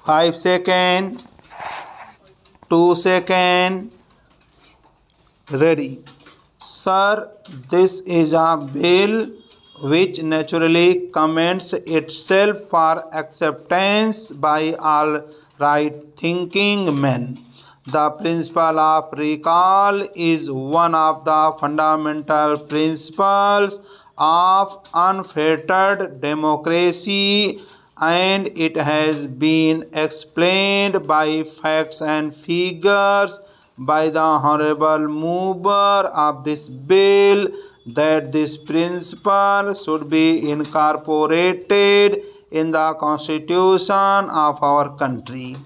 5 seconds, 2 seconds, ready. Sir, this is a bill which naturally commends itself for acceptance by all right thinking men. The principle of recall is one of the fundamental principles of unfettered democracy, and it has been explained by facts and figures by the honorable mover of this bill that this principle should be incorporated in the constitution of our country.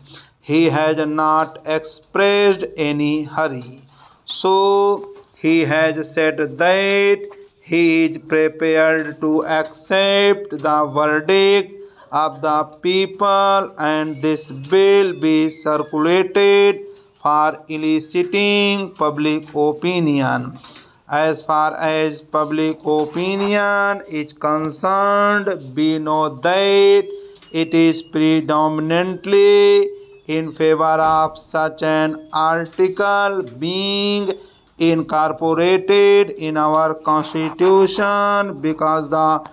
He has not expressed any hurry. So he has said that he is prepared to accept the verdict of the people and this bill be circulated for eliciting public opinion. As far as public opinion is concerned, we know that it is predominantly in favor of such an article being incorporated in our constitution because the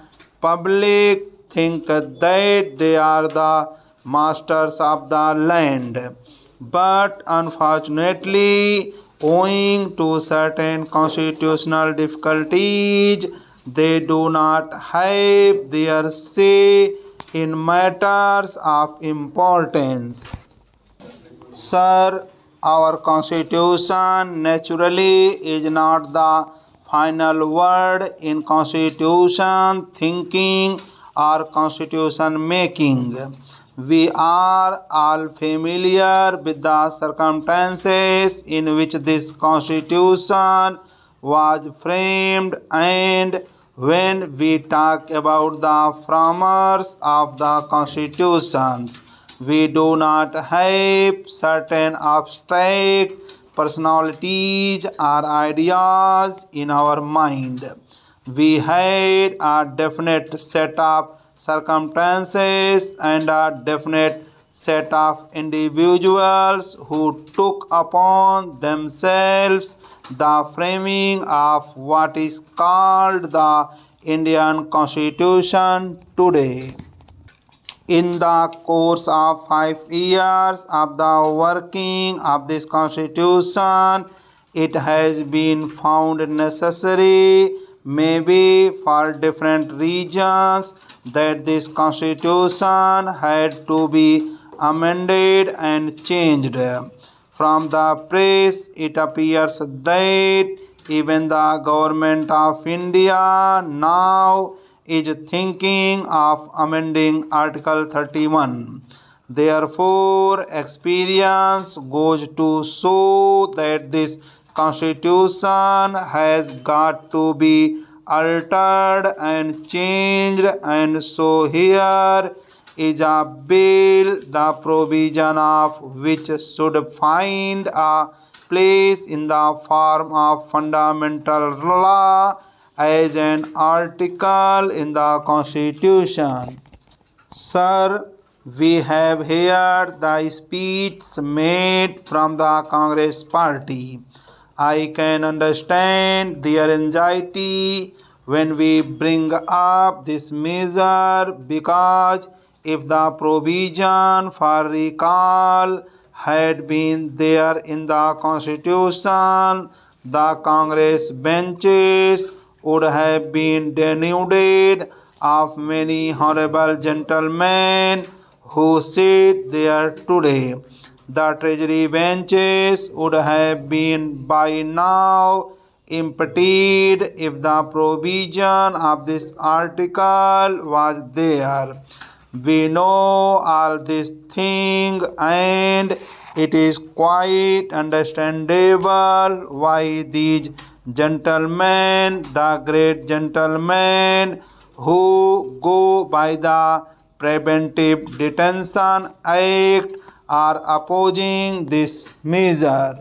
public think that they are the masters of the land. But unfortunately, owing to certain constitutional difficulties, they do not have their say in matters of importance. Sir, our constitution naturally is not the final word in constitution thinking or constitution making. We are all familiar with the circumstances in which this constitution was framed, and when we talk about the framers of the constitutions, we do not have certain abstract personalities or ideas in our mind. We had a definite set of circumstances and a definite set of individuals who took upon themselves the framing of what is called the Indian Constitution today. In the course of 5 years of the working of this constitution, it has been found necessary, maybe for different reasons, that this constitution had to be amended and changed. From the press, it appears that even the government of India now is thinking of amending Article 31. Therefore, experience goes to show that this constitution has got to be altered and changed, and so here is a bill, the provision of which should find a place in the form of fundamental law as an article in the constitution. Sir, we have heard the speech made from the Congress party. I can understand their anxiety when we bring up this measure, because if the provision for recall had been there in the constitution, the Congress benches would have been denuded of many honorable gentlemen who sit there today. The treasury benches would have been by now emptied if the provision of this article was there. We know all these things, and it is quite understandable why these gentlemen, the great gentlemen who go by the Preventive Detention Act, are opposing this measure.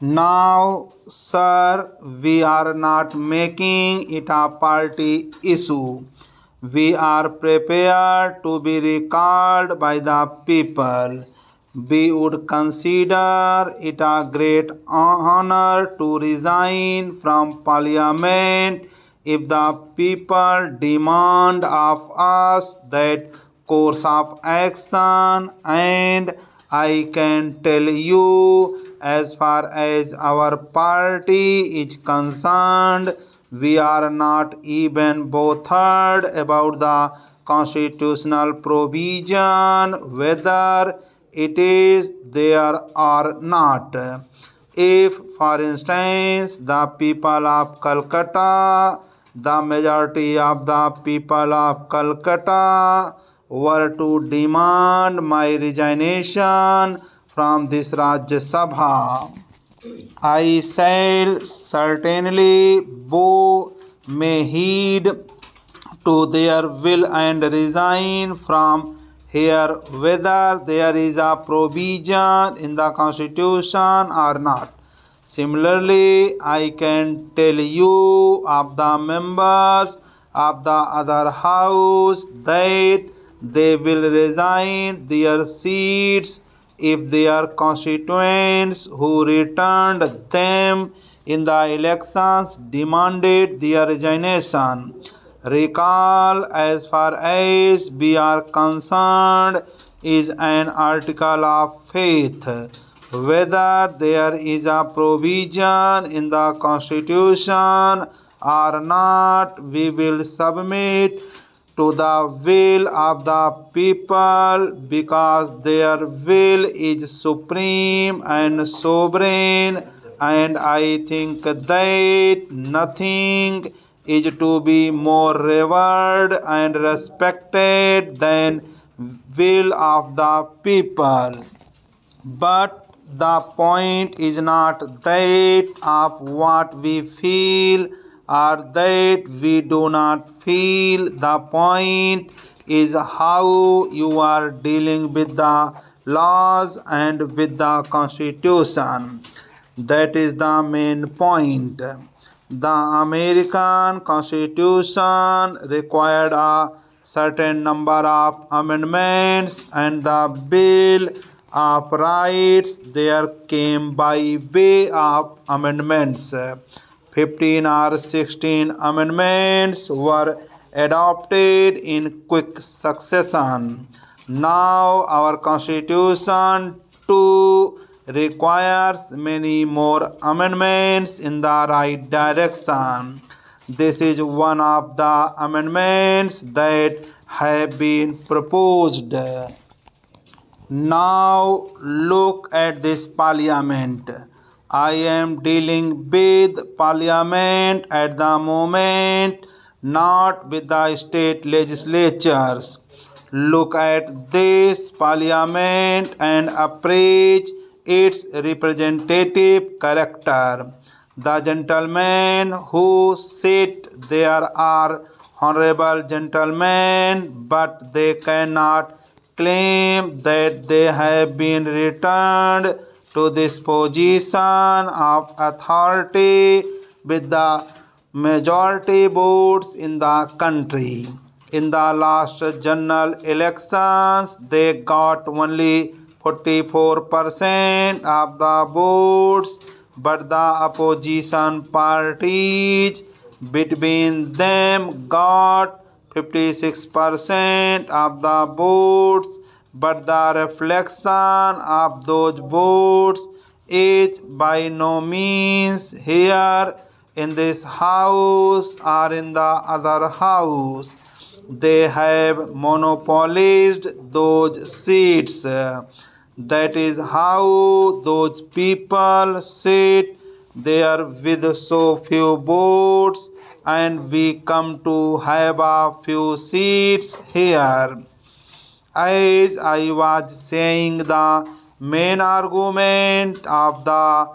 Now, sir, we are not making it a party issue. We are prepared to be recalled by the people. We would consider it a great honor to resign from Parliament if the people demand of us that course of action, and I can tell you, as far as our party is concerned, we are not even bothered about the constitutional provision, whether it is there or not. If, for instance, the people of Calcutta, the majority of the people of Calcutta were to demand my resignation from this Rajya Sabha, I shall certainly bow my heed to their will and resign from here, whether there is a provision in the constitution or not. Similarly, I can tell you of the members of the other house that they will resign their seats if their constituents who returned them in the elections demanded their resignation. Recall, as far as we are concerned, is an article of faith. Whether there is a provision in the Constitution or not, we will submit to the will of the people because their will is supreme and sovereign, and I think that nothing is to be more revered and respected than will of the people. But the point is not that of what we feel or that we do not feel. The point is how you are dealing with the laws and with the constitution. That is the main point. The American Constitution required a certain number of amendments, and the Bill of Rights there came by way of amendments. 15 or 16 amendments were adopted in quick succession. Now our Constitution too requires many more amendments in the right direction. This is one of the amendments that have been proposed. Now look at this parliament. I am dealing with parliament at the moment, not with the state legislatures. Look at this parliament and appraise its representative character. The gentlemen who sit there are honorable gentlemen, but they cannot claim that they have been returned to this position of authority with the majority votes in the country. In the last general elections, they got only 44% of the votes, but the opposition parties between them got 56% of the votes, but the reflection of those votes is by no means here in this house or in the other house. They have monopolized those seats. That is how those people sit there with so few votes, and we come to have a few seats here. As I was saying, the main argument of the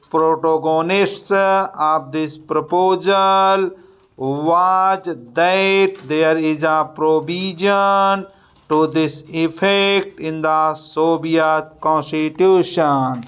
protagonists of this proposal was that there is a provision to this effect in the Soviet Constitution.